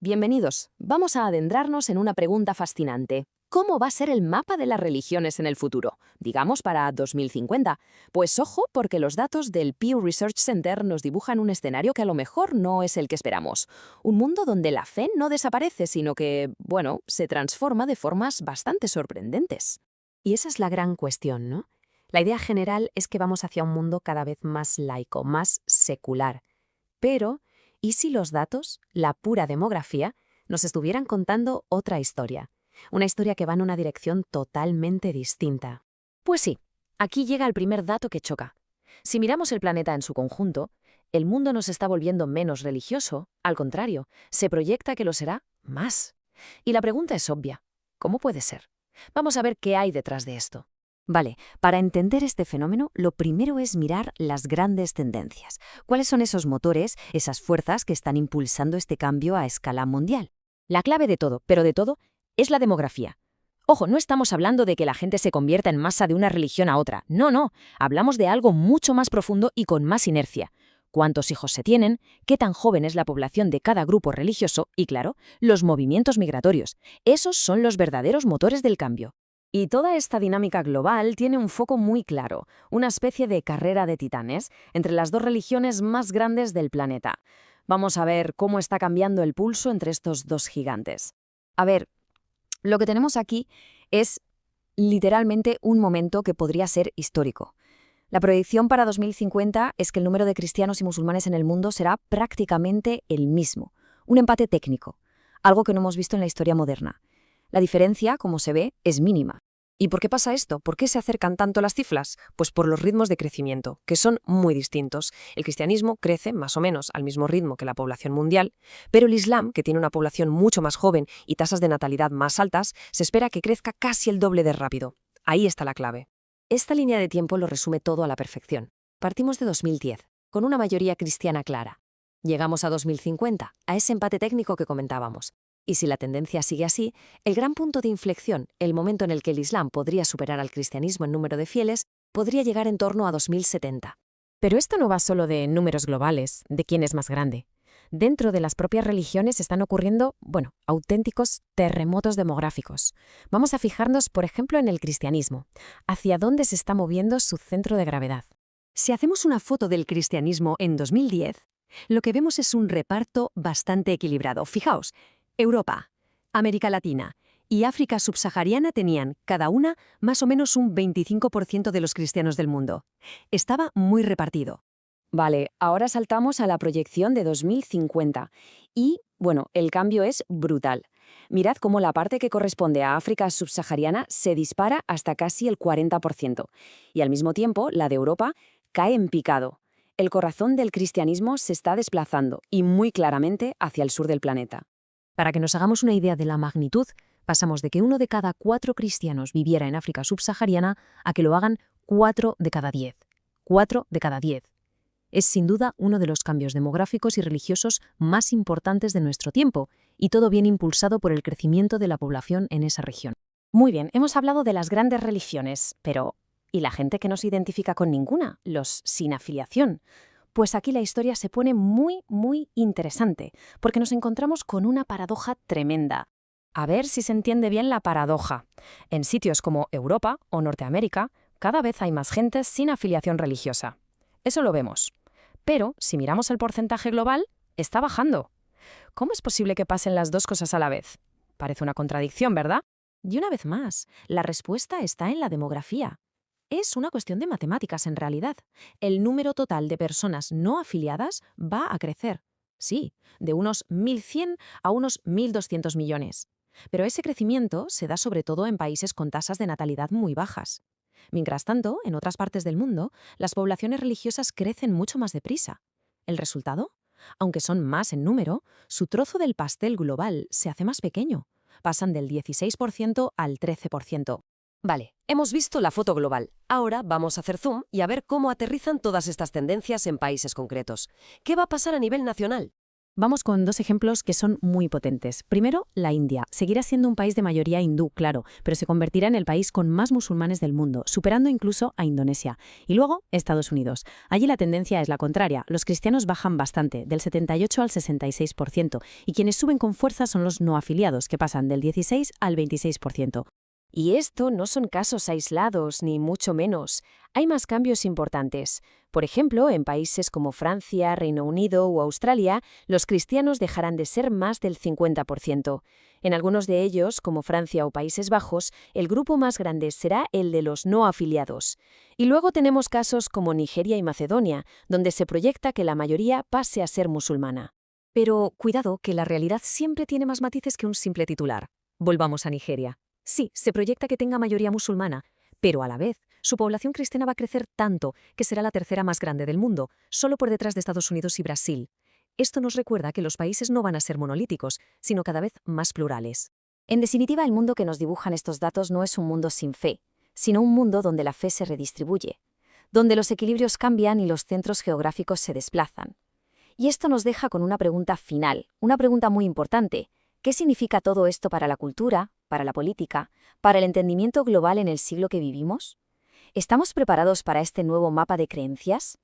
Bienvenidos. Vamos a adentrarnos en una pregunta fascinante. ¿Cómo va a ser el mapa de las religiones en el futuro? Digamos para 2050. Pues ojo, porque los datos del Pew Research Center nos dibujan un escenario que a lo mejor no es el que esperamos. Un mundo donde la fe no desaparece, sino que, bueno, se transforma de formas bastante sorprendentes. Y esa es la gran cuestión, ¿no? La idea general es que vamos hacia un mundo cada vez más laico, más secular. Pero, ¿y si los datos, la pura demografía, nos estuvieran contando otra historia? Una historia que va en una dirección totalmente distinta. Pues sí, aquí llega el primer dato que choca. Si miramos el planeta en su conjunto, el mundo no se está volviendo menos religioso, al contrario, se proyecta que lo será más. Y la pregunta es obvia. ¿Cómo puede ser? Vamos a ver qué hay detrás de esto. Vale, para entender este fenómeno, lo primero es mirar las grandes tendencias. ¿Cuáles son esos motores, esas fuerzas que están impulsando este cambio a escala mundial? La clave de todo, pero de todo, es la demografía. Ojo, no estamos hablando de que la gente se convierta en masa de una religión a otra. No. Hablamos de algo mucho más profundo y con más inercia. ¿Cuántos hijos se tienen? ¿Qué tan joven es la población de cada grupo religioso? Y claro, los movimientos migratorios. Esos son los verdaderos motores del cambio. Y toda esta dinámica global tiene un foco muy claro, una especie de carrera de titanes entre las dos religiones más grandes del planeta. Vamos a ver cómo está cambiando el pulso entre estos dos gigantes. A ver, lo que tenemos aquí es literalmente un momento que podría ser histórico. La proyección para 2050 es que el número de cristianos y musulmanes en el mundo será prácticamente el mismo, un empate técnico, algo que no hemos visto en la historia moderna. La diferencia, como se ve, es mínima. ¿Y por qué pasa esto? ¿Por qué se acercan tanto las cifras? Pues por los ritmos de crecimiento, que son muy distintos. El cristianismo crece más o menos al mismo ritmo que la población mundial, pero el Islam, que tiene una población mucho más joven y tasas de natalidad más altas, se espera que crezca casi el doble de rápido. Ahí está la clave. Esta línea de tiempo lo resume todo a la perfección. Partimos de 2010, con una mayoría cristiana clara. Llegamos a 2050, a ese empate técnico que comentábamos. Y si la tendencia sigue así, el gran punto de inflexión, el momento en el que el Islam podría superar al cristianismo en número de fieles, podría llegar en torno a 2070. Pero esto no va solo de números globales, de quién es más grande. Dentro de las propias religiones están ocurriendo, auténticos terremotos demográficos. Vamos a fijarnos, por ejemplo, en el cristianismo. ¿Hacia dónde se está moviendo su centro de gravedad? Si hacemos una foto del cristianismo en 2010, lo que vemos es un reparto bastante equilibrado. Fijaos, Europa, América Latina y África subsahariana tenían, cada una, más o menos un 25% de los cristianos del mundo. Estaba muy repartido. Vale, ahora saltamos a la proyección de 2050 y, el cambio es brutal. Mirad cómo la parte que corresponde a África subsahariana se dispara hasta casi el 40% y al mismo tiempo la de Europa cae en picado. El corazón del cristianismo se está desplazando y muy claramente hacia el sur del planeta. Para que nos hagamos una idea de la magnitud, pasamos de que 1 de cada 4 cristianos viviera en África subsahariana a que lo hagan 4 de cada 10. 4 de cada 10. Es sin duda uno de los cambios demográficos y religiosos más importantes de nuestro tiempo, y todo viene impulsado por el crecimiento de la población en esa región. Muy bien, hemos hablado de las grandes religiones, pero ¿y la gente que no se identifica con ninguna? Los sin afiliación. Pues aquí la historia se pone muy interesante, porque nos encontramos con una paradoja tremenda. A ver si se entiende bien la paradoja. En sitios como Europa o Norteamérica, cada vez hay más gente sin afiliación religiosa. Eso lo vemos. Pero, si miramos el porcentaje global, está bajando. ¿Cómo es posible que pasen las dos cosas a la vez? Parece una contradicción, ¿verdad? Y una vez más, la respuesta está en la demografía. Es una cuestión de matemáticas en realidad. El número total de personas no afiliadas va a crecer. Sí, de unos 1.100 a unos 1.200 millones. Pero ese crecimiento se da sobre todo en países con tasas de natalidad muy bajas. Mientras tanto, en otras partes del mundo, las poblaciones religiosas crecen mucho más deprisa. ¿El resultado? Aunque son más en número, su trozo del pastel global se hace más pequeño. Pasan del 16% al 13%. Vale, hemos visto la foto global. Ahora vamos a hacer zoom y a ver cómo aterrizan todas estas tendencias en países concretos. ¿Qué va a pasar a nivel nacional? Vamos con dos ejemplos que son muy potentes. Primero, la India. Seguirá siendo un país de mayoría hindú, claro, pero se convertirá en el país con más musulmanes del mundo, superando incluso a Indonesia. Y luego, Estados Unidos. Allí la tendencia es la contraria. Los cristianos bajan bastante, del 78 al 66%, y quienes suben con fuerza son los no afiliados, que pasan del 16 al 26%. Y esto no son casos aislados, ni mucho menos. Hay más cambios importantes. Por ejemplo, en países como Francia, Reino Unido o Australia, los cristianos dejarán de ser más del 50%. En algunos de ellos, como Francia o Países Bajos, el grupo más grande será el de los no afiliados. Y luego tenemos casos como Nigeria y Macedonia, donde se proyecta que la mayoría pase a ser musulmana. Pero cuidado, que la realidad siempre tiene más matices que un simple titular. Volvamos a Nigeria. Sí, se proyecta que tenga mayoría musulmana, pero a la vez, su población cristiana va a crecer tanto que será la tercera más grande del mundo, solo por detrás de Estados Unidos y Brasil. Esto nos recuerda que los países no van a ser monolíticos, sino cada vez más plurales. En definitiva, el mundo que nos dibujan estos datos no es un mundo sin fe, sino un mundo donde la fe se redistribuye, donde los equilibrios cambian y los centros geográficos se desplazan. Y esto nos deja con una pregunta final, una pregunta muy importante. ¿Qué significa todo esto para la cultura, para la política, para el entendimiento global en el siglo que vivimos? ¿Estamos preparados para este nuevo mapa de creencias?